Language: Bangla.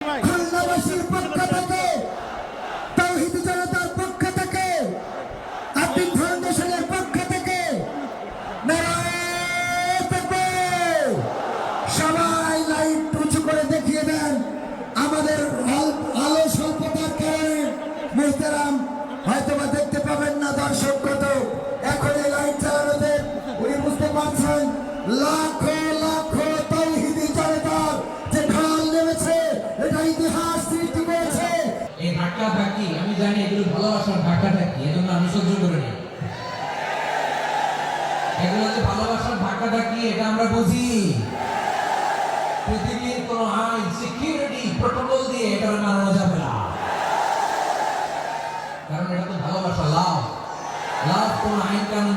খুলনাবাসীর পক্ষ থেকে, তাওহীদি জনতার পক্ষ থেকে, আতিক ফাউন্ডেশনের পক্ষ থেকে নারায়ে তাকবীর। সবাই লাইট উঁচু করে দেখিয়ে দেন। আমাদের আলো স্বল্পতার কারণে মুহতারাম হয়তোবা দেখতে পাবেন না দর্শক কত। এখন এই লাইট চালানোতে উনি বুঝতে পারছেন লাখো লাখো তাওহীদি জনতার যে ঢল নেমেছে, এটা ইতিহাস সৃষ্টি করেছে। এই ধাক্কা ধাক্কি আমি জানি এগুলো ভালোবাসার ধাক্কা ধাক্কি, এজন্য আমি সহ্য করে নিই। এগুলো যে ভালোবাসার ধাক্কা ধাক্কি এটা আমরা বুঝি। পৃথিবীর কোন আইন সিকিউরিটি প্রোটোকল দিয়ে এটা মানানো যাবে না, কারণ এটা তো ভালোবাসা। লাভ লাভ কোন আইন কানুন